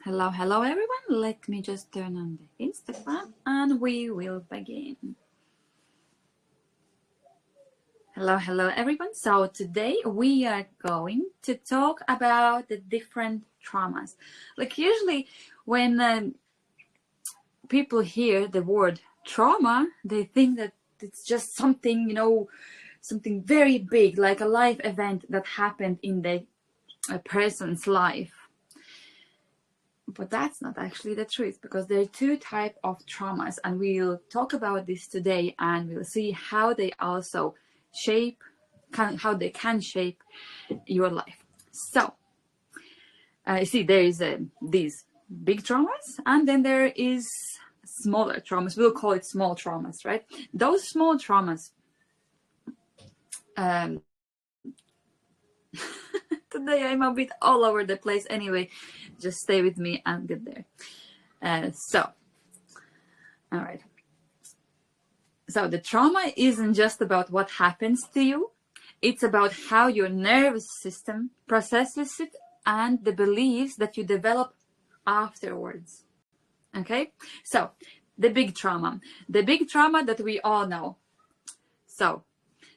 Hello everyone. Let me just turn on the Instagram and we will begin. Hello everyone. So today we are going to talk about the different traumas. Like usually when people hear the word trauma, they think that it's just something, something very big, like a life event that happened in a person's life. But that's not actually the truth, because there are two types of traumas, and we'll talk about this today, and we'll see how they also how they can shape your life. So, you see, there is these big traumas, and then there is smaller traumas. We'll call it small traumas, right? Those small traumas. Today I'm a bit all over the place. Anyway, just stay with me and get there. All right. So the trauma isn't just about what happens to you. It's about how your nervous system processes it and the beliefs that you develop afterwards. Okay? So the big trauma that we all know. So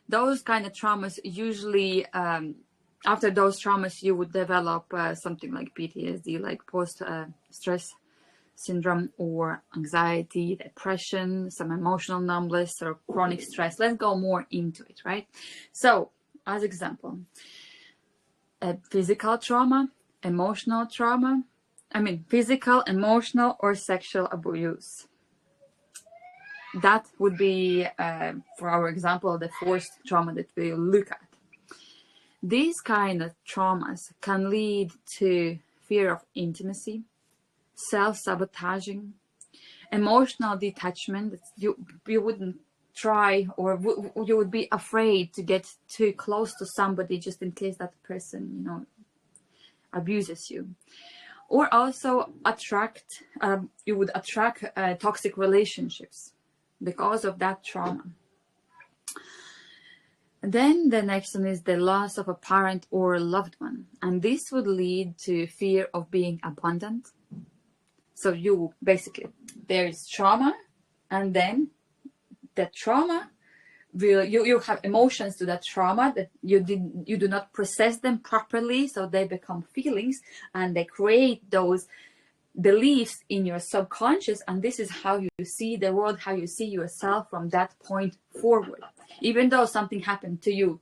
those kind of traumas usually, after those traumas, you would develop something like PTSD, like post-stress syndrome, or anxiety, depression, some emotional numbness, or chronic stress. Let's go more into it, right? So, as example, physical trauma, emotional trauma, physical, emotional, or sexual abuse. That would be, for our example, the forced trauma that we'll look at. These kind of traumas can lead to fear of intimacy, self-sabotaging, emotional detachment. You wouldn't try, or you would be afraid to get too close to somebody just in case that person, abuses you. Or also you would attract toxic relationships because of that trauma. Then the next one is the loss of a parent or a loved one. And this would lead to fear of being abandoned. So there is trauma, and then the trauma you have emotions to that trauma that you do not process them properly, so they become feelings, and they create those beliefs in your subconscious, and this is how you see the world, how you see yourself from that point forward. Even though something happened to you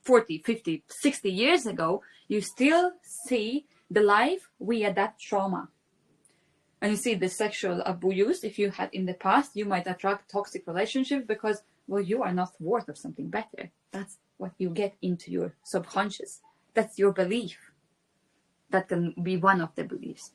40, 50, 60 years ago, you still see the life via that trauma. And you see the sexual abuse, if you had in the past, you might attract toxic relationships because, well, you are not worth of something better. That's what you get into your subconscious. That's your belief. That can be one of the beliefs.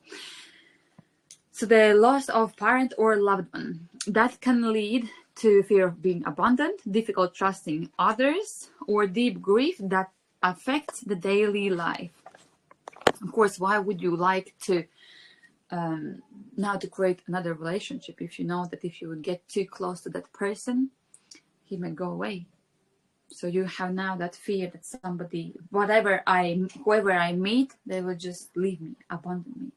So the loss of parent or loved one, that can lead to fear of being abandoned, difficult trusting others, or deep grief that affects the daily life. Of course, why would you like to now to create another relationship if you know that if you would get too close to that person, he may go away? So you have now that fear that somebody, whoever I meet, they will just leave me, abandon me.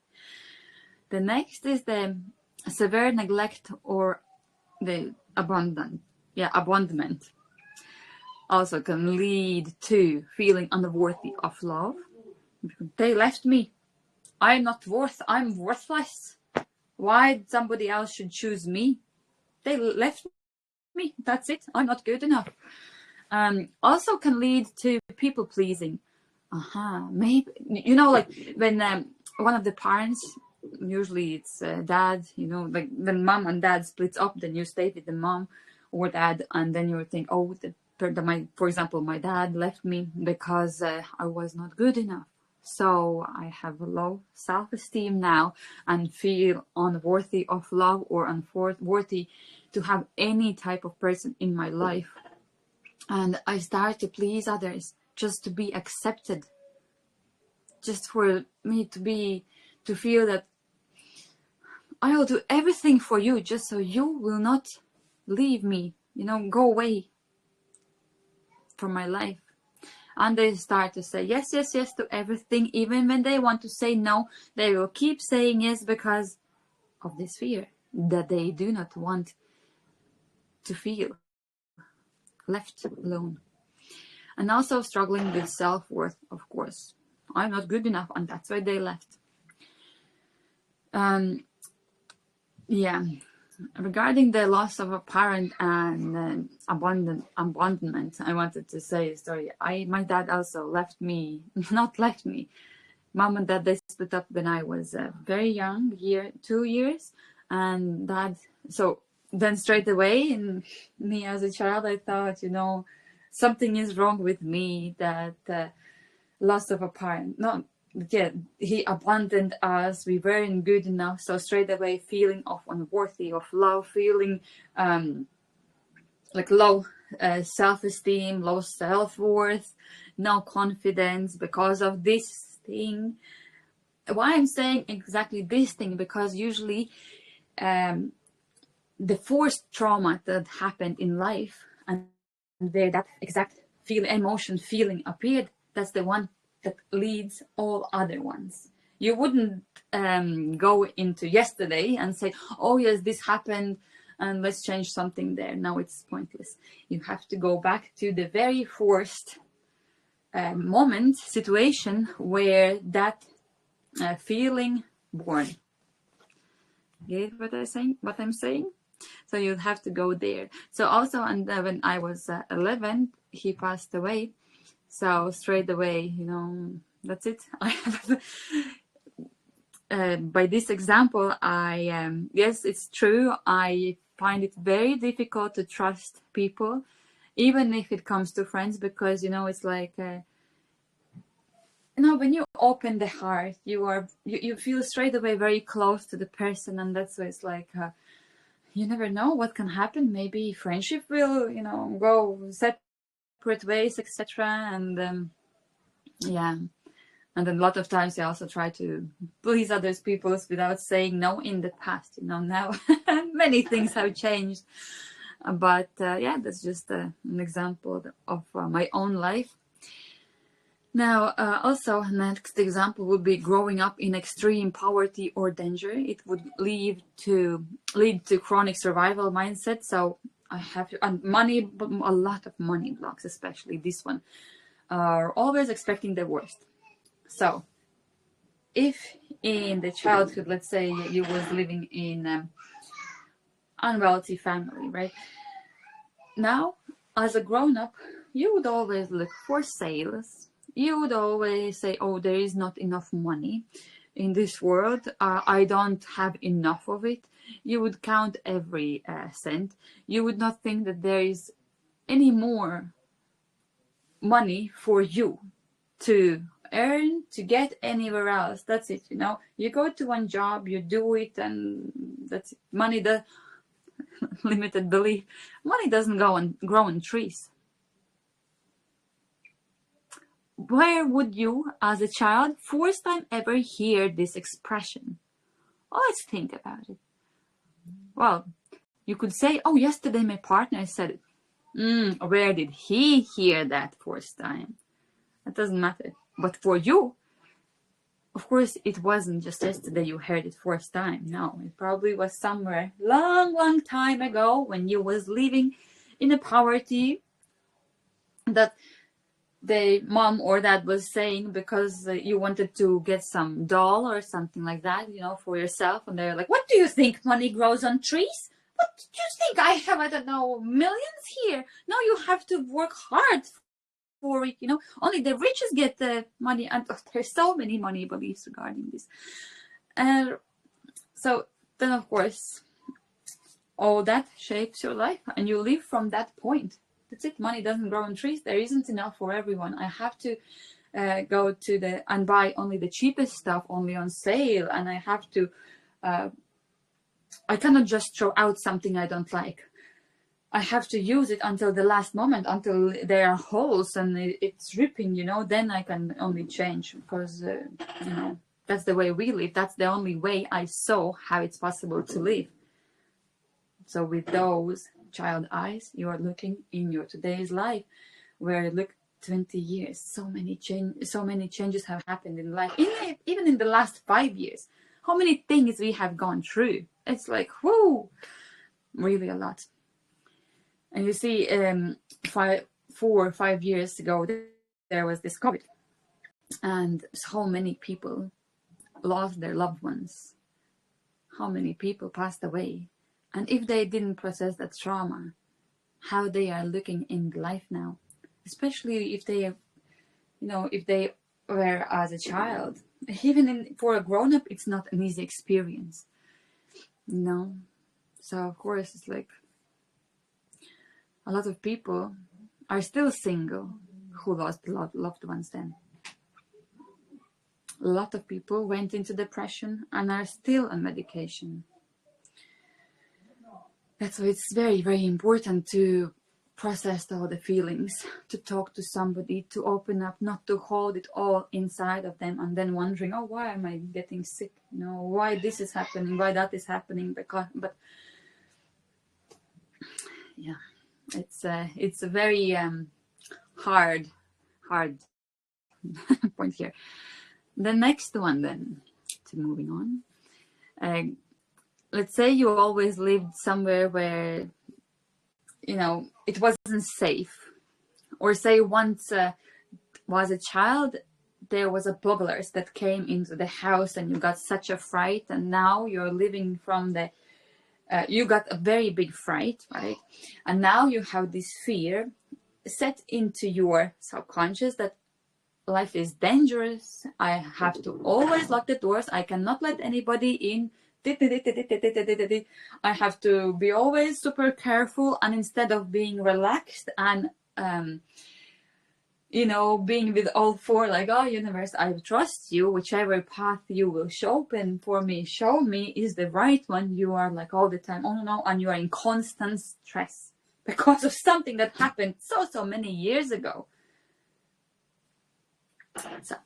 The next is the severe neglect or the abandonment. Also can lead to feeling unworthy of love. They left me. I'm worthless. Why somebody else should choose me? They left me. That's it. I'm not good enough. Also can lead to people pleasing. Maybe, like when one of the parents, usually it's dad, like when mom and dad splits up, then you stay with the mom or dad, and then you think, oh, for example, my dad left me because I was not good enough. So I have a low self-esteem now and feel unworthy of love, or unworthy to have any type of person in my life. And I start to please others just to be accepted, just for me to feel that I will do everything for you just so you will not leave me, go away from my life. And they start to say yes, yes, yes to everything. Even when they want to say no, they will keep saying yes because of this fear that they do not want to feel left alone. And also struggling with self-worth, of course. I'm not good enough, and that's why they left. Yeah. Regarding the loss of a parent and abandonment, I wanted to say a story. My dad also left me, not left me. Mom and dad, they split up when I was very young, 2 years, and dad. So then straight away, in me as a child, I thought, something is wrong with me. That loss of a parent, no. Yeah, he abandoned us. We weren't good enough. So straight away, feeling of unworthy of love, feeling like low self-esteem, low self-worth, no confidence because of this thing. Why I'm saying exactly this thing? Because usually the forced trauma that happened in life and where that exact feeling appeared, that's the one that leads all other ones. You wouldn't go into yesterday and say, oh yes, this happened and let's change something there. No, it's pointless. You have to go back to the very forced situation where that feeling born. Get what I'm saying? So you'd have to go there. So also, and when I was 11, he passed away. So straight away, that's it. By this example, yes, it's true. I find it very difficult to trust people, even if it comes to friends, because it's like, when you open the heart, you feel straight away very close to the person, and that's why it's like. You never know what can happen. Maybe friendship will, go separate ways, etc. And yeah, and then a lot of times I also try to please others people without saying no in the past. Now many things have changed, but yeah, that's just an example of my own life. Now, also, next example would be growing up in extreme poverty or danger. It would lead to chronic survival mindset. So I have and money, a lot of money blocks, especially this one, are always expecting the worst. So if in the childhood, let's say you was living in an unwealthy family, right? Now, as a grown-up, you would always look for sales. You would always say, oh, there is not enough money in this world. I don't have enough of it. You would count every cent. You would not think that there is any more money for you to earn, to get anywhere else. That's it, You go to one job, you do it, and that's it. Money, the limited belief. Money doesn't grow on trees. Where would you, as a child, first time ever hear this expression? Let's think about it. Well, you could say, oh, yesterday my partner said it. Where did he hear that first time? That doesn't matter. But for you, of course, it wasn't just yesterday you heard it first time. No, it probably was somewhere long time ago when you was living in a poverty that the mom or dad was saying because you wanted to get some doll or something like that, for yourself. And they're like, what do you think? Money grows on trees? What do you think? I have, I don't know, millions here. No, you have to work hard for it, Only the richest get the money. And there's so many money beliefs regarding this. So then, of course, all that shapes your life and you live from that point. That's it. Money doesn't grow on trees. There isn't enough for everyone. I have to go to and buy only the cheapest stuff, only on sale. And I have to, I cannot just throw out something I don't like. I have to use it until the last moment, until there are holes and it's dripping, then I can only change because, that's the way we live. That's the only way I saw how it's possible to live. So with those child eyes, you are looking in your today's life, where look 20 years, so many changes have happened in life. Even in the last 5 years, how many things we have gone through. It's like, whoa, really a lot. And you see, 4 or 5 years ago, there was this COVID, and so many people lost their loved ones. How many people passed away? And if they didn't process that trauma, how they are looking in life now, especially if they, if they were as a child, even for a grown-up, it's not an easy experience, So of course, it's like a lot of people are still single who lost loved ones then. A lot of people went into depression and are still on medication. That's why it's very, very important to process all the feelings, to talk to somebody, to open up, not to hold it all inside of them and then wondering, oh, why am I getting sick? Why this is happening, why that is happening? But yeah, it's a very hard point here. The next one then, to moving on. Let's say you always lived somewhere where, it wasn't safe. Or say once was a child, there was a burglars that came into the house and you got such a fright, and now you're living from you got a very big fright, right? And now you have this fear set into your subconscious that life is dangerous. I have to always lock the doors. I cannot let anybody in. I have to be always super careful. And instead of being relaxed and, being with all four, like, oh, universe, I trust you. Whichever path you will show me is the right one. You are like all the time, oh no, and you are in constant stress because of something that happened so many years ago. So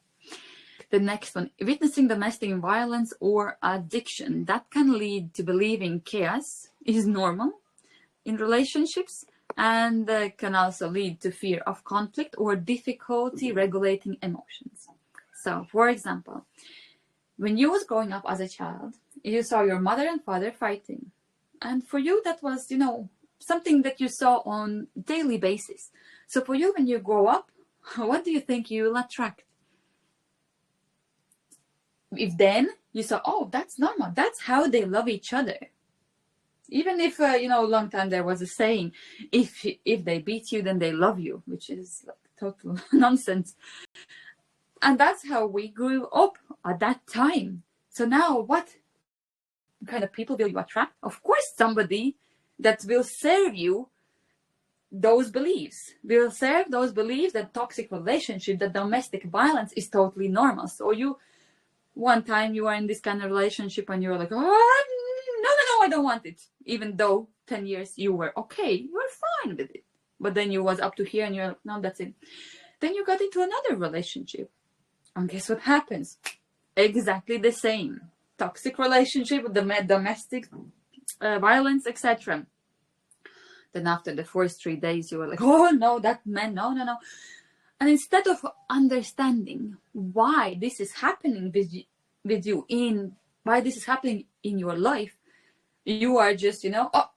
the next one, witnessing domestic violence or addiction, that can lead to believing chaos is normal in relationships, and can also lead to fear of conflict or difficulty regulating emotions. So, for example, when you was growing up as a child, you saw your mother and father fighting, and for you that was, something that you saw on daily basis. So for you, when you grow up, what do you think you will attract? If then you saw, oh, that's normal, that's how they love each other. Even if, a long time there was a saying, if they beat you, then they love you, which is like total nonsense. And that's how we grew up at that time. So now what kind of people will you attract? Of course, somebody that will serve you those beliefs, will serve those beliefs that toxic relationship, that domestic violence is totally normal. So one time you are in this kind of relationship and you're like, oh, no, I don't want it. Even though 10 years you were okay, you were fine with it. But then you was up to here and you're like, no, that's it. Then you got into another relationship. And guess what happens? Exactly the same. Toxic relationship with the domestic violence, etc. Then after the first 3 days, you were like, oh no, that man, no. And instead of understanding why this is happening with you, why this is happening in your life, you are just, oh,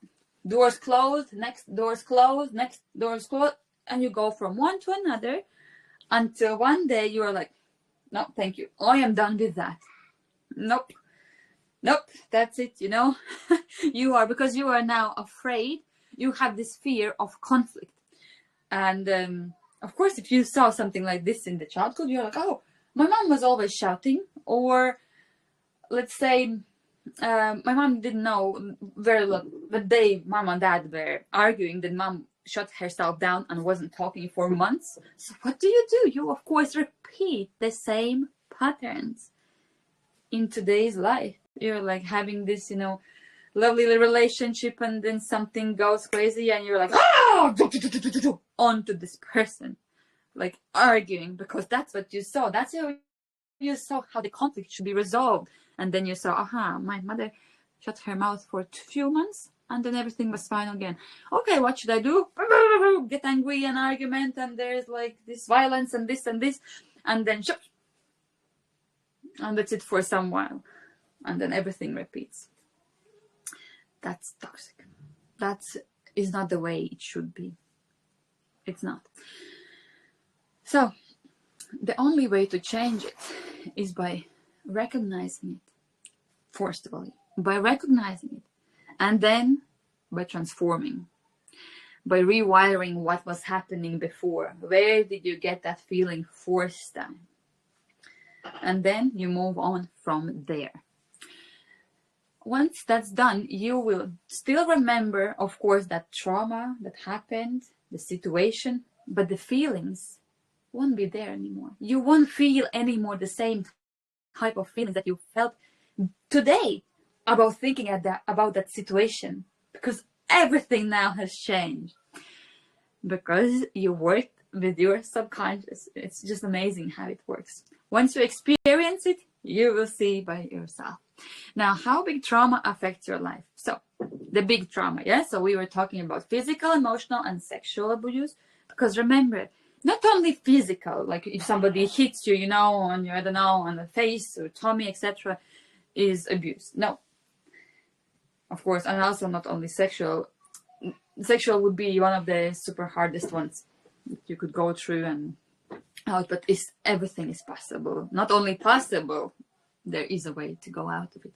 doors closed, next doors closed, next doors closed, and you go from one to another until one day you are like, no, thank you. I am done with that. Nope, that's it, because you are now afraid. You have this fear of conflict. And of course, if you saw something like this in the childhood, you're like, oh, my mom was always shouting. Or let's say my mom didn't know very well, the day mom and dad were arguing, then mom shut herself down and wasn't talking for months. So what do? You, of course, repeat the same patterns in today's life. You're like having this, lovely relationship, and then something goes crazy and you're like, oh, onto this person, like arguing, because that's what you saw. That's how you saw how the conflict should be resolved. And then you saw, my mother shut her mouth for a few months And then everything was fine again. Okay, what should I do? Get angry and argument, and there's like this violence and this, and then and that's it for some while, and then everything repeats. That's toxic. That is not the way it should be. It's not. So the only way to change it is by recognizing it, forcefully, by recognizing it, and then by transforming, by rewiring what was happening before. Where did you get that feeling first time? And then you move on from there. Once that's done, you will still remember, of course, that trauma that happened, the situation, but the feelings won't be there anymore. You won't feel anymore the same type of feelings that you felt today about thinking about that situation, because everything now has changed, because you worked with your subconscious. It's just amazing how it works. Once you experience it, you will see by yourself. Now, how big trauma affects your life? So the big trauma, yeah? So we were talking about physical, emotional, and sexual abuse, because remember, not only physical, like if somebody hits you, on your, I don't know, on the face or tummy, etc., is abuse. No. Of course, and also not only sexual. Sexual would be one of the super hardest ones that you could go through and out, but everything is possible. Not only possible, there is a way to go out of it.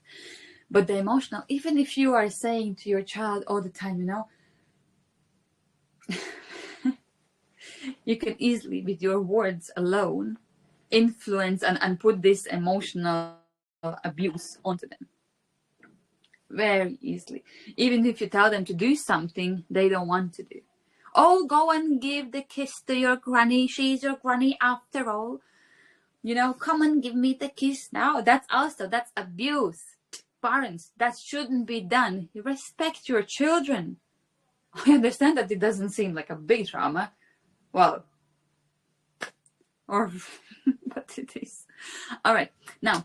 But the emotional, even if you are saying to your child all the time, you can easily, with your words alone, influence and put this emotional abuse onto them. Very easily. Even if you tell them to do something they don't want to do. Oh, go and give the kiss to your granny. She's your granny after all. Come and give me the kiss now. That's abuse. Parents, that shouldn't be done. You respect your children. I understand that it doesn't seem like a big trauma. Well, but it is. All right. Now,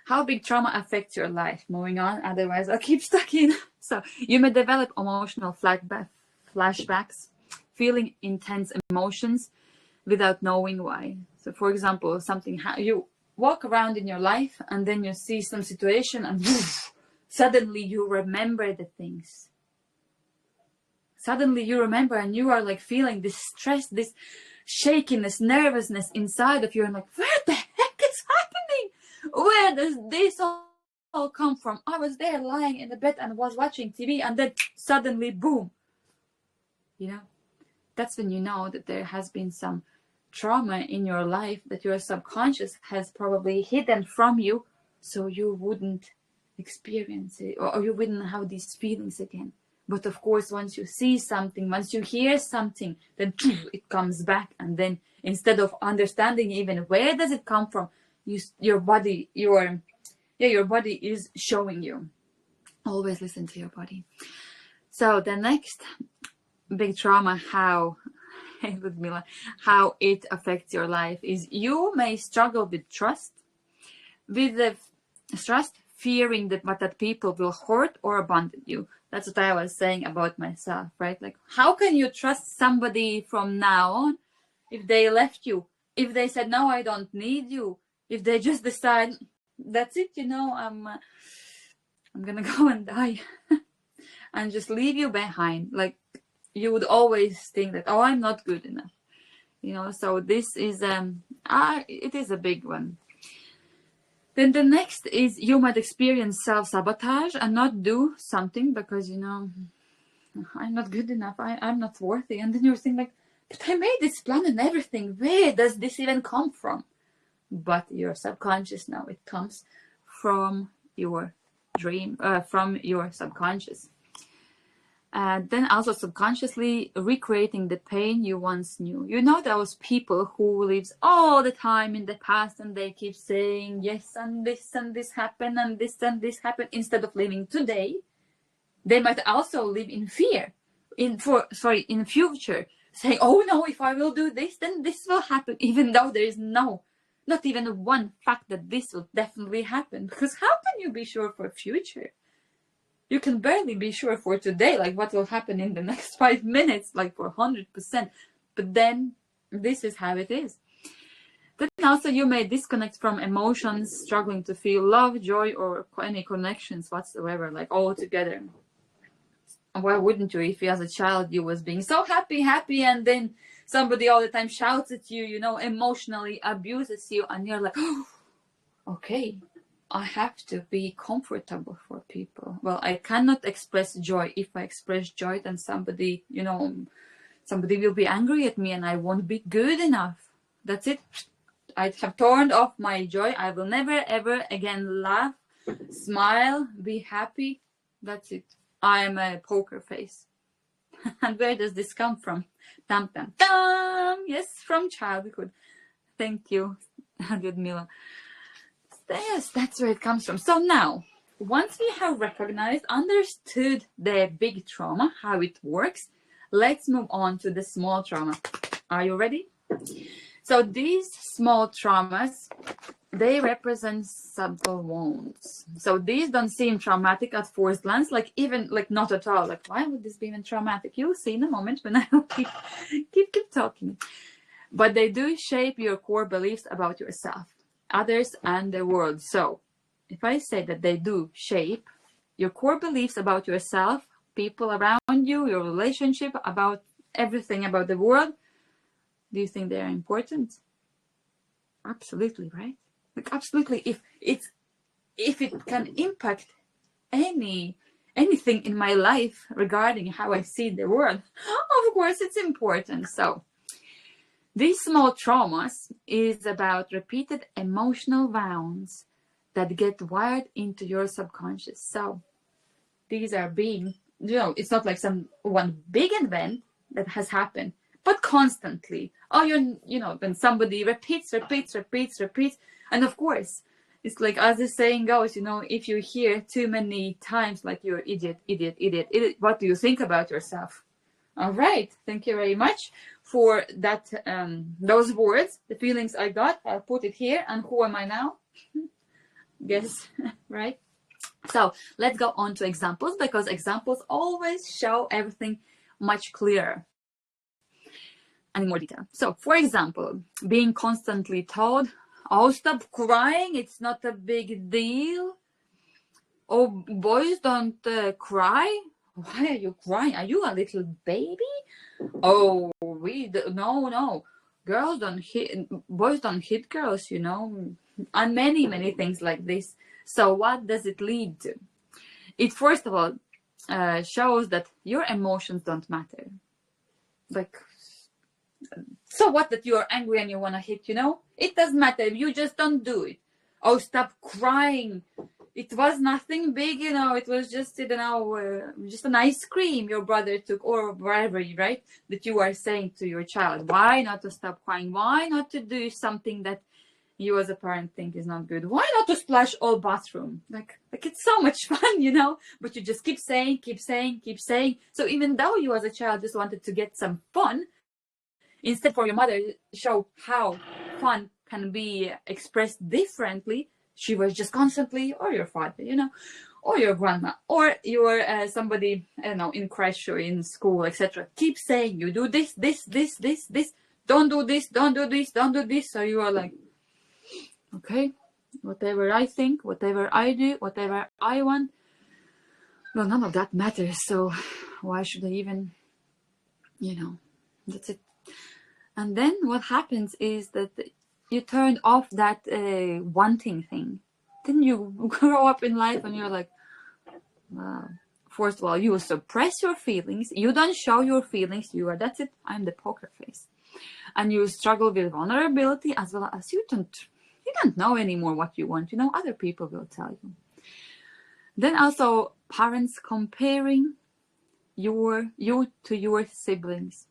how big trauma affects your life? Moving on, otherwise I'll keep stuck in. So you may develop emotional flashbacks, feeling intense emotions without knowing why. So for example, you walk around in your life and then you see some situation and suddenly you remember the things. Suddenly you remember and you are like feeling this stress, this shakiness, nervousness inside of you, and like, where the heck is happening? Where does this all come from? I was there lying in the bed and was watching TV, and then suddenly, boom. That's when you know that there has been some trauma in your life that your subconscious has probably hidden from you, so you wouldn't experience it, or you wouldn't have these feelings again. But of course, once you see something, once you hear something, then it comes back, and then instead of understanding even where does it come from, your body is showing you. Always listen to your body. So the next big trauma, how it affects your life is you may struggle with trust, fearing that people will hurt or abandon you. That's what I was saying about myself, right? Like, how can you trust somebody from now on if they left you? If they said, no, I don't need you. If they just decide, that's it, I'm gonna go and die and just leave you behind. Like, you would always think that, oh, I'm not good enough. So this is, it is a big one. Then the next is you might experience self-sabotage and not do something because, I'm not good enough. I'm not worthy. And then you're thinking like, but I made this plan and everything. Where does this even come from? But your subconscious now, it comes from your dream, from your subconscious. Then also subconsciously recreating the pain you once knew. Those people who lives all the time in the past and they keep saying yes and this happened and this happened instead of living today. They might also live in fear, in future, saying, oh no, if I will do this, then this will happen, even though there is not even one fact that this will definitely happen. Because how can you be sure for future? You can barely be sure for today, like what will happen in the next 5 minutes, like for 100%. But then this is how it is. Then also you may disconnect from emotions, struggling to feel love, joy, or any connections whatsoever, like all together. Why wouldn't you? If you as a child you was being so happy, and then somebody all the time shouts at you, you know, emotionally abuses you, and you're like, oh, okay, I have to be comfortable for people. Well, I cannot express joy. If I express joy, then somebody, you know, somebody will be angry at me and I won't be good enough. That's it. I have turned off my joy. I will never ever again laugh, smile, be happy. That's it. I am a poker face. And where does this come from? Tam tam tam. Yes, from childhood. Thank you, Ludmila. Yes, that's where it comes from. So now, once we have recognized, understood the big trauma, how it works, let's move on to the small trauma. Are you ready? So these small traumas, they represent subtle wounds. So these don't seem traumatic at first glance, like even like not at all. Like, why would this be even traumatic? You'll see in a moment when I will keep talking. But they do shape your core beliefs about yourself, others, and the world. So if I say that they do shape your core beliefs about yourself, people around you, your relationship, about everything about the world, do you think they are important? Absolutely, right? Like absolutely. If it can impact anything in my life regarding how I see the world, of course it's important. So these small traumas is about repeated emotional wounds that get wired into your subconscious. So these are being, you know, it's not like some one big event that has happened, but constantly. Oh, you know, when somebody repeats, and of course, it's like as the saying goes, you know, if you hear too many times like you're idiot, what do you think about yourself? All right, thank you very much for that. Those words, the feelings I got, I'll put it here. And who am I now? Guess, right? So let's go on to examples, because examples always show everything much clearer and in more detail. So, for example, being constantly told, "Oh, stop crying, it's not a big deal. Oh, boys don't cry. Why are you crying? Are you a little baby? Oh, no. Girls don't hit, boys don't hit girls, you know." And many things like this. So what does it lead to? It first of all shows that your emotions don't matter. Like, so what that you are angry and you want to hit, you know? It doesn't matter. You just don't do it. Oh, stop crying. It was nothing big, you know. It was just, you know, just an ice cream your brother took, or whatever, right? That you are saying to your child. Why not to stop crying? Why not to do something that you as a parent think is not good? Why not to splash all bathroom? Like it's so much fun, you know? But you just keep saying. So even though you as a child just wanted to get some fun, instead for your mother show how fun can be expressed differently, she was just constantly, or your father, you know, or your grandma, or your somebody, I don't know, in crash or in school, etc. Keep saying, you do this. Don't do this. So you are like, okay, whatever I think, whatever I do, whatever I want, well, none of that matters. So why should I even, you know, that's it. And then what happens is that you turn off that wanting thing. Then you grow up in life and you're like, wow. First of all, you suppress your feelings. You don't show your feelings. That's it. I'm the poker face. And you struggle with vulnerability, as well as you don't know anymore what you want. You know, other people will tell you. Then also parents comparing you to your siblings.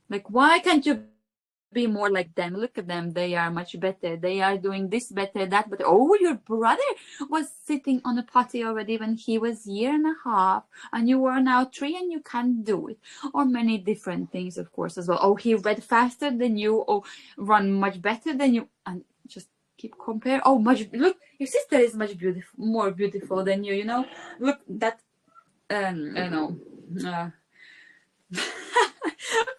Like, why can't you be more like them? Look at them. They are much better. They are doing this better, that better. Oh, your brother was sitting on a potty already when he was 1.5 years, and you are now 3 and you can't do it. Or many different things, of course, as well. Oh, he read faster than you. Oh, run much better than you. And just keep compare. Oh, look, your sister is much more beautiful than you, you know. Look, that I don't know.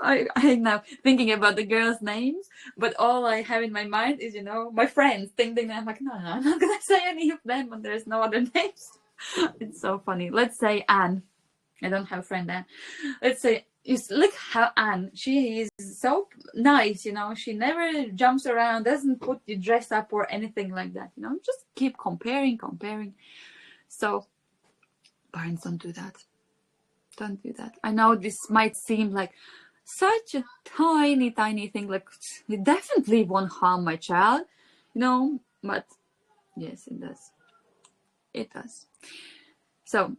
I'm now thinking about the girls' names, but all I have in my mind is, my friends. Ding, ding. I'm like, no, I'm not gonna say any of them, and there's no other names. It's so funny. Let's say Anne. I don't have a friend Anne. Let's say, look how Anne. She is so nice. She never jumps around, doesn't put you dress up or anything like that. Just keep comparing. So, parents, don't do that. Don't do that. I know this might seem like such a tiny thing, like it definitely won't harm my child, but yes, it does. So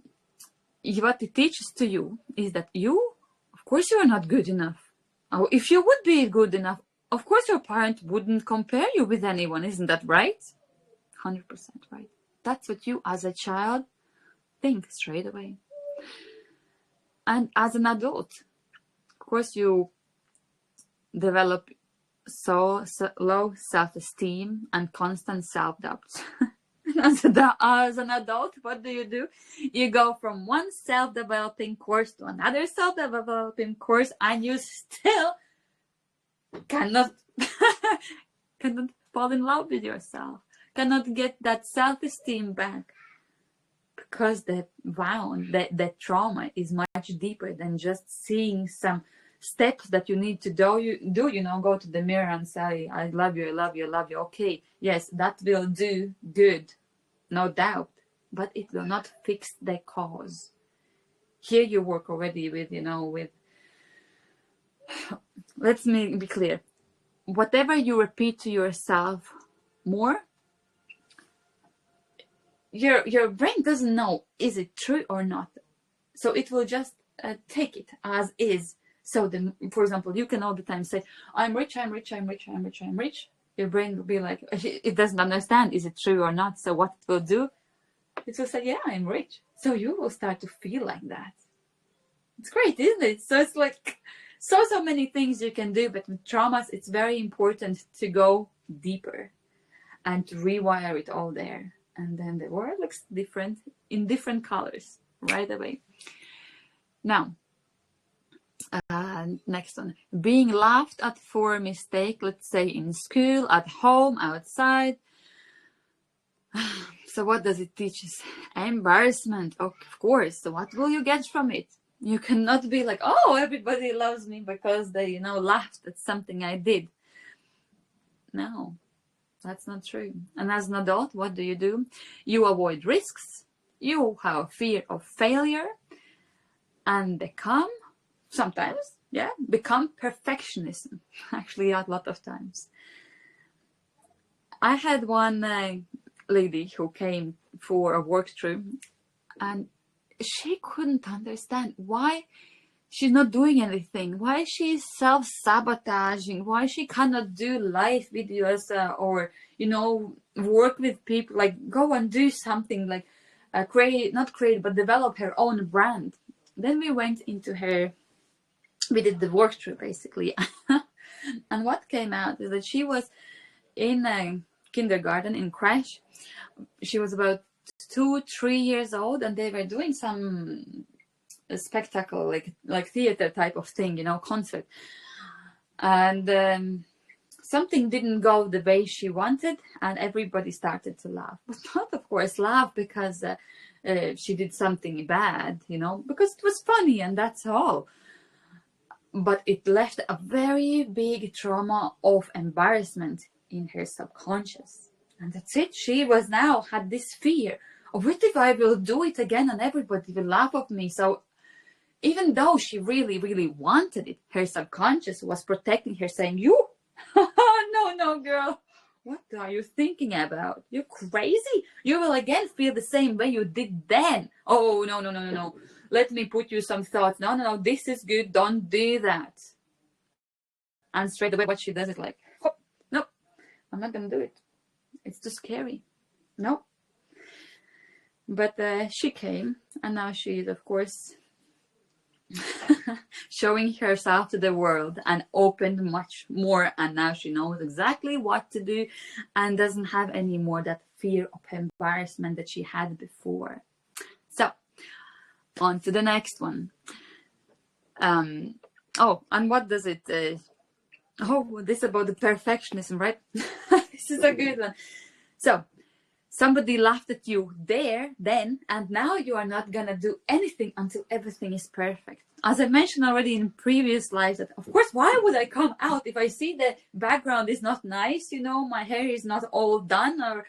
what it teaches to you is that of course, you are not good enough. Or if you would be good enough, of course your parent wouldn't compare you with anyone. Isn't that right? 100% right. That's what you as a child think straight away. And as an adult, of course, you develop so low self-esteem and constant self-doubt. As an adult, what do? You go from one self-developing course to another self-developing course, and you still cannot fall in love with yourself, cannot get that self-esteem back. Because that trauma is much deeper than just seeing some steps that you need to do. Go to the mirror and say, I love you, I love you, I love you. Okay, yes, that will do good, no doubt, but it will not fix the cause. Here you work already with, let me be clear. Whatever you repeat to yourself more, your brain doesn't know, is it true or not? So it will just take it as is. So for example, you can all the time say, I'm rich, I'm rich, I'm rich, I'm rich, I'm rich. Your brain will be like, it doesn't understand, is it true or not? So what it will do, it will say, yeah, I'm rich. So you will start to feel like that. It's great, isn't it? So it's like so many things you can do, but with traumas, it's very important to go deeper and to rewire it all there. And then the world looks different in different colors right away. Now, next one. Being laughed at for a mistake, let's say in school, at home, outside. So what does it teach us? Embarrassment, of course. So what will you get from it? You cannot be like, oh, everybody loves me because they, laughed at something I did. No. That's not true. And as an adult, what do? You avoid risks. You have fear of failure and become perfectionism. Actually, a lot of times. I had one lady who came for a walkthrough, and she couldn't understand why she's not doing anything, why she's self-sabotaging, why she cannot do life videos or work with people, like go and do something, like develop her own brand. Then we went into we did the walkthrough basically. And what came out is that she was in a kindergarten, in crash. She was about 2-3 years old, and they were doing some spectacle, like theater type of thing, concert, and something didn't go the way she wanted, and everybody started to laugh, but not of course laugh because she did something bad, because it was funny, and that's all. But it left a very big trauma of embarrassment in her subconscious, and that's it. She had this fear of, what if I will do it again and everybody will laugh at me? So even though she really, really wanted it, her subconscious was protecting her, saying, no, girl, what are you thinking about? You're crazy. You will again feel the same way you did then. Oh, no. Let me put you some thoughts. No, this is good. Don't do that. And straight away what she does is like, oh, no, I'm not going to do it. It's too scary. No. But she came, and now she is, of course, showing herself to the world and opened much more, and now she knows exactly what to do and doesn't have any more that fear of embarrassment that she had before. So On to the next one. Oh, and what does it oh, this about the perfectionism, right? This is a good one. So somebody laughed at you there, then, and now you are not gonna do anything until everything is perfect. As I mentioned already in previous lives, that of course, why would I come out if I see the background is not nice, you know, my hair is not all done, or,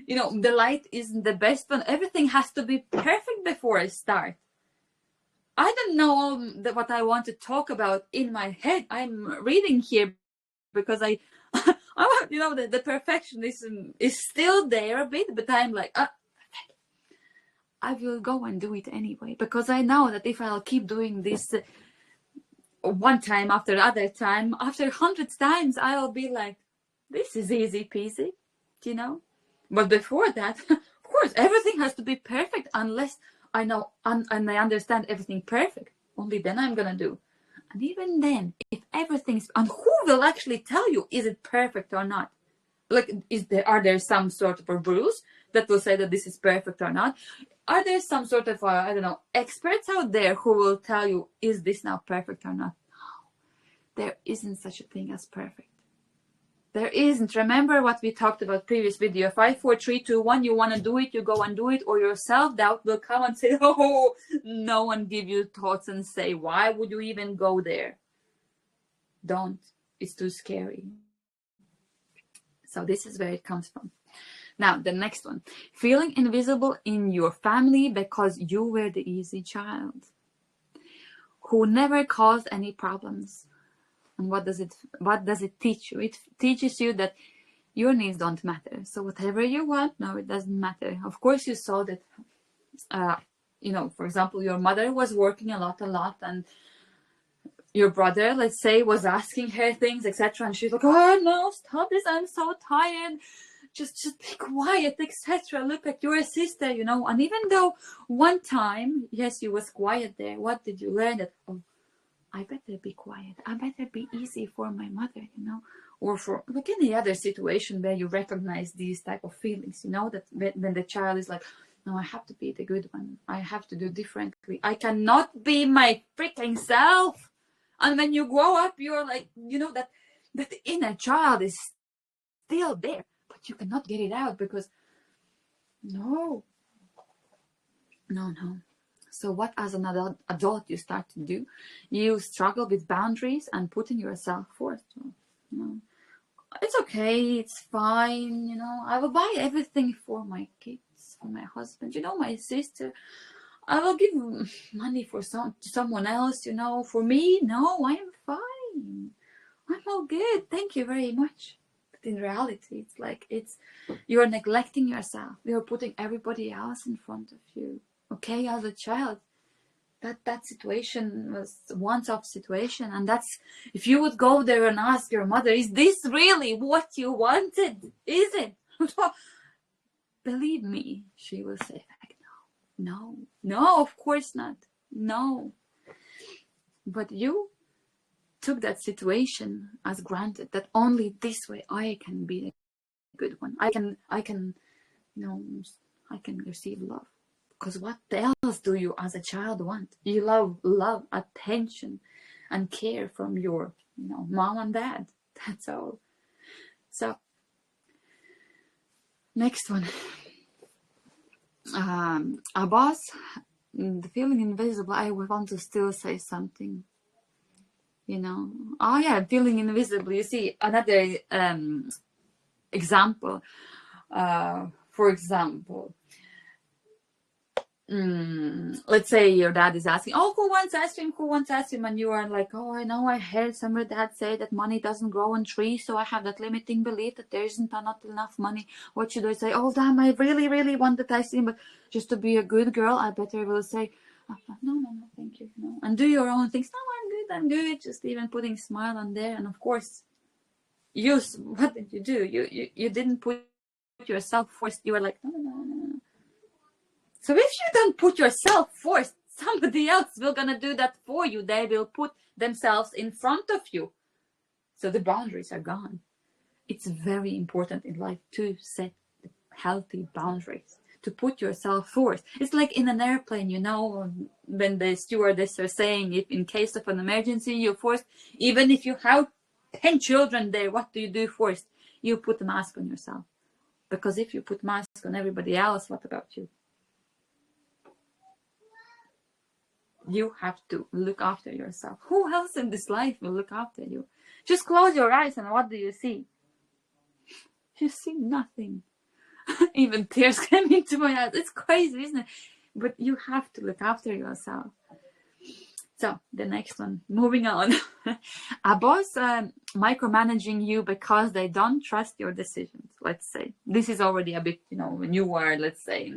you know, the light isn't the best one. Everything has to be perfect before I start. I don't know what I want to talk about in my head. I'm reading here because I you know, the perfectionism is still there a bit, but I'm like, I will go and do it anyway, because I know that if I'll keep doing this one time after the other time, after 100 times, I'll be like, this is easy peasy, you know. But before that, of course, everything has to be perfect unless I know and I understand everything perfect. Only then I'm gonna do. And even then, if everything's, and who will actually tell you, is it perfect or not? Like, are there some sort of rules that will say that this is perfect or not? Are there some sort of, I don't know, experts out there who will tell you, is this now perfect or not? No, there isn't such a thing as perfect. There isn't. Remember what we talked about previous video. 5, 4, 3, 2, 1. You want to do it, you go and do it, or your self-doubt will come and say, oh, no one give you thoughts and say, why would you even go there? Don't. It's too scary. So this is where it comes from. Now, the next one. Feeling invisible in your family because you were the easy child who never caused any problems. And what does it teach you? It teaches you that your needs don't matter. So whatever you want, no, it doesn't matter. Of course, you saw that, you know, for example, your mother was working a lot, and your brother, let's say, was asking her things, etc. And she's like, oh no, stop this, I'm so tired. Just be quiet, etc. Look at your sister, you know. And even though one time, yes, you was quiet there, what did you learn? That, oh, I better be quiet. I better be easy for my mother, you know, or for like any other situation where you recognize these type of feelings, you know, that when the child is like, no, I have to be the good one. I have to do differently. I cannot be my freaking self. And when you grow up, you're like, you know, that inner child is still there, but you cannot get it out because no. So what as an adult you start to do? You struggle with boundaries and putting yourself first. You know, it's okay, it's fine, you know, I will buy everything for my kids, for my husband, you know, my sister. I will give money for someone else, you know. For me, no, I'm fine. I'm all good. Thank you very much. But in reality, it's like you're neglecting yourself. You're putting everybody else in front of you. Okay, as a child, that situation was a once-off situation, and that's, if you would go there and ask your mother, is this really what you wanted? Is it? Believe me, she will say like, no, of course not. No. But you took that situation as granted, that only this way I can be a good one. I can, you know, I can receive love. Because what else do you as a child want? You love, attention, and care from your, you know, mom and dad. That's all. So, next one. Abbas, the feeling invisible. I want to still say something. You know, oh yeah, feeling invisible. You see, another example. For example, let's say your dad is asking, oh, who wants ice cream? Who wants ice cream? And you are like, oh, I know, I heard some of dad say that money doesn't grow on trees, so I have that limiting belief that there isn't not enough money. What should I say? Oh, damn, I really, really want that ice cream, but just to be a good girl, I better will say, no, thank you. No. And do your own things. No, I'm good. Just even putting a smile on there. And of course, what did you do? You didn't put yourself first. You were like, no. So if you don't put yourself first, somebody else will gonna do that for you. They will put themselves in front of you. So the boundaries are gone. It's very important in life to set healthy boundaries, to put yourself first. It's like in an airplane, you know, when the stewardess are saying, if in case of an emergency, you're forced, even if you have 10 children there, what do you do first? You put a mask on yourself. Because if you put mask on everybody else, what about you? You have to look after yourself. Who else in this life will look after you? Just close your eyes and what do you see? You see nothing. Even tears came into my eyes. It's crazy, isn't it? But you have to look after yourself. So the next one, moving on. A boss micromanaging you because they don't trust your decisions. Let's say this is already a bit, you know, when you are, let's say,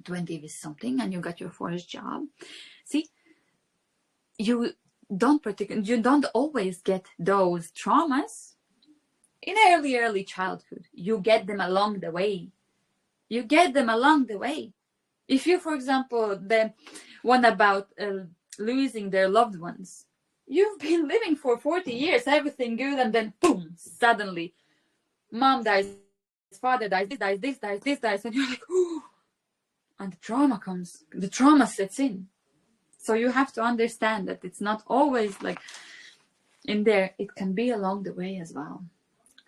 20 with something and you got your first job. See, you don't always get those traumas in early childhood. You get them along the way. You get them along the way. If you, for example, the one about losing their loved ones, you've been living for 40 years, everything good, and then boom, suddenly mom dies, father dies, this dies, and you're like, oh, and the trauma comes, the trauma sets in. So you have to understand that it's not always like in there, it can be along the way as well.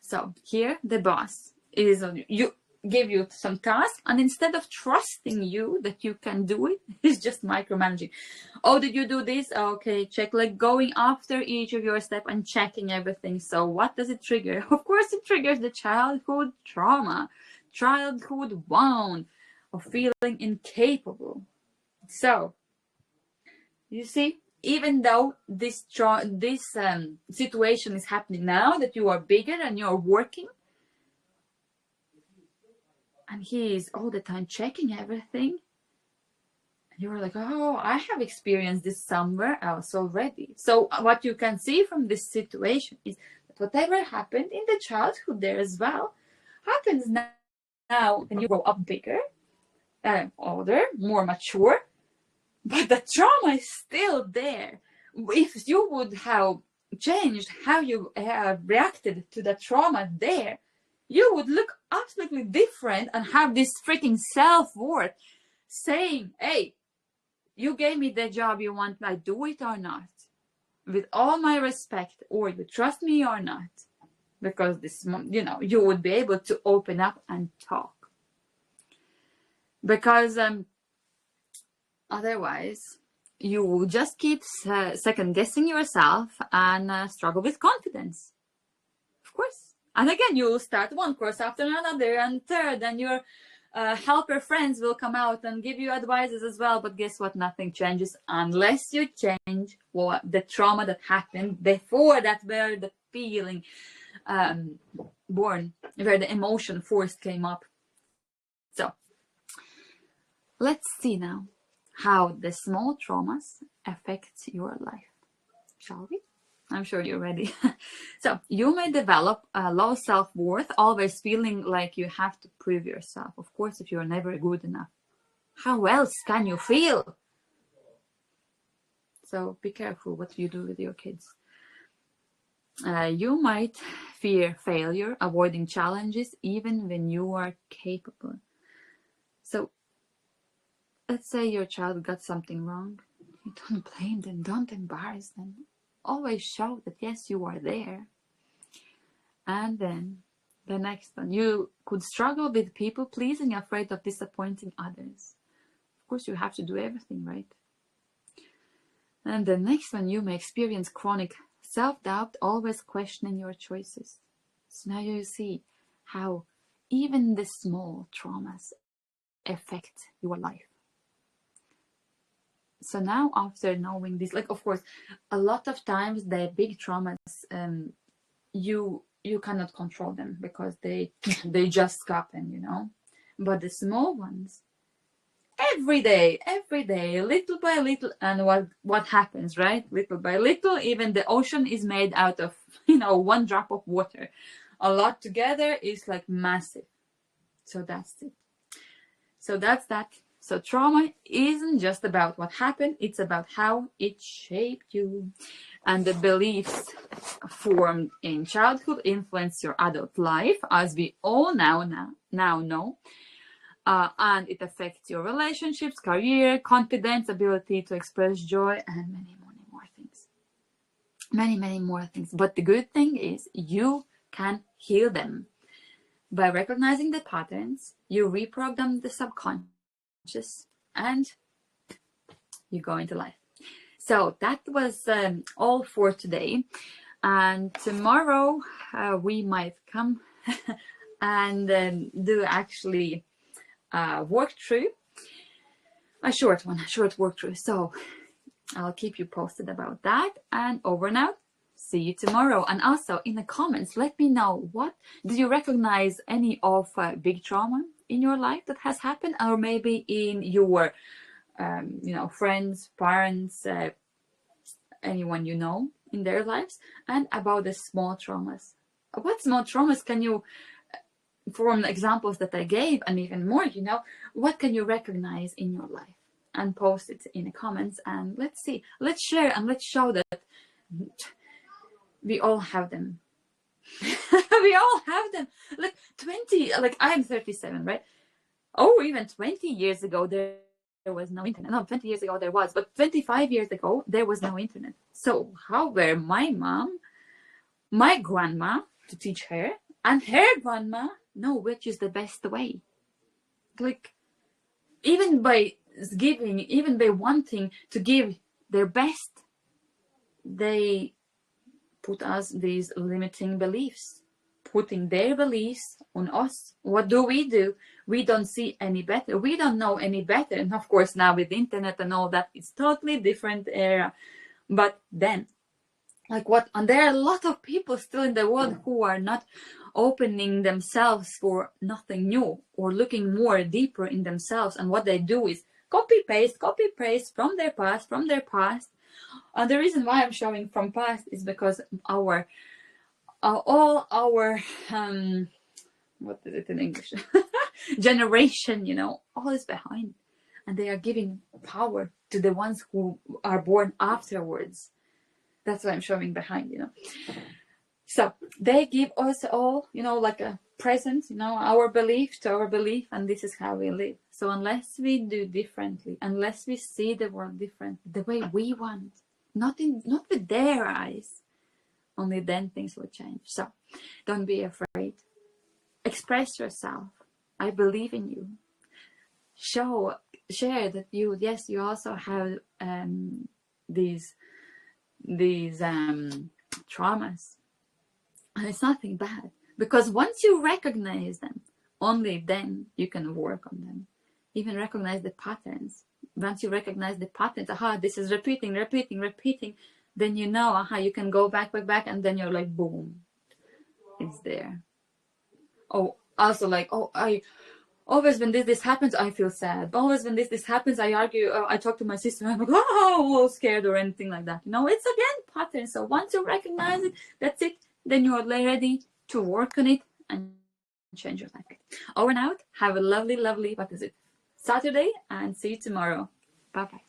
So here the boss is on you, give you some tasks, and instead of trusting you that you can do it, he's just micromanaging. Oh, did you do this? Okay, check, like going after each of your steps and checking everything. So what does it trigger? Of course it triggers the childhood trauma, childhood wound of feeling incapable. So you see, even though this situation is happening now that you are bigger and you're working, and he is all the time checking everything, and you're like, oh, I have experienced this somewhere else already. So what you can see from this situation is that whatever happened in the childhood there as well happens now when you grow up bigger, older, more mature. But the trauma is still there. If you would have changed how you reacted to the trauma there, you would look absolutely different and have this freaking self-worth saying, hey, you gave me the job you want, I do it or not? With all my respect, or you trust me or not? Because this, you know, you would be able to open up and talk. Because otherwise, you will just keep second guessing yourself and struggle with confidence. Of course. And again, you will start one course after another and third, and your helper friends will come out and give you advices as well. But guess what? Nothing changes unless you change the trauma that happened before that, where the feeling born, where the emotion first came up. So let's see now how the small traumas affect your life, shall we? I'm sure you're ready. So you may develop a low self-worth, always feeling like you have to prove yourself. Of course, if you're never good enough, how else can you feel? So be careful what you do with your kids. You might fear failure, avoiding challenges even when you are capable. So let's say your child got something wrong. You don't blame them, don't embarrass them. Always show that yes, you are there. And then the next one, you could struggle with people pleasing, afraid of disappointing others. Of course, you have to do everything right. And the next one, you may experience chronic self-doubt, always questioning your choices. So now you see how even the small traumas affect your life. So now, after knowing this, like, of course, a lot of times the big traumas, you cannot control them because they just happen, you know. But the small ones, every day, little by little, and what happens, right? Little by little, even the ocean is made out of, you know, one drop of water. A lot together is like massive. So that's it. So that's that. So trauma isn't just about what happened, it's about how it shaped you. And the beliefs formed in childhood influence your adult life, as we all now know. and it affects your relationships, career, confidence, ability to express joy, and many more things. Many more things. But the good thing is you can heal them. By recognizing the patterns, you reprogram the subconscious and you go into life. So that was all for today. And tomorrow we might come and do actually work through a short work through. So I'll keep you posted about that. And over and out. See you tomorrow. And also in the comments, let me know, what do you recognize any of big trauma in your life that has happened, or maybe in your friends, parents, anyone you know in their lives, and about the small traumas. What small traumas can you, from examples that I gave and even more, what can you recognize in your life? And post it in the comments, and let's see, let's share, and let's show that we all have them. We all have them. Like I'm 37, right? Oh, even 20 years ago, there was no internet. No, 20 years ago there was, but 25 years ago, there was no internet. So how were my mom, my grandma, to teach her, and her grandma know which is the best way? Like, even by giving, even by wanting to give their best, they put us these limiting beliefs, putting their beliefs on us. What do? We don't see any better. We don't know any better. And of course, now with the internet and all that, it's totally different era. But then, and there are a lot of people still in the world who are not opening themselves for nothing new, or looking more deeper in themselves. And what they do is copy paste from their past. And the reason why I'm showing from past is because all our what is it in English? Generation, all is behind, and they are giving power to the ones who are born afterwards. That's why I'm showing behind, So they give us all, like a present, our belief to our belief, and this is how we live. So unless we do differently, unless we see the world different, the way we want, not with their eyes, only then things will change. So don't be afraid. Express yourself. I believe in you. Share that you also have these traumas, and it's nothing bad, because once you recognize them, only then you can work on them. Even recognize the patterns. Once you recognize the patterns, this is repeating, then you can go back, and then you're like, boom, it's there. Oh, also I always when this happens, I feel sad. Always when this happens, I argue, I talk to my sister, I'm like, oh, scared or anything like that. It's again pattern. So once you recognize it, that's it. Then you're ready to work on it and change your life. Over and out. Have a lovely, Saturday, and see you tomorrow. Bye-bye.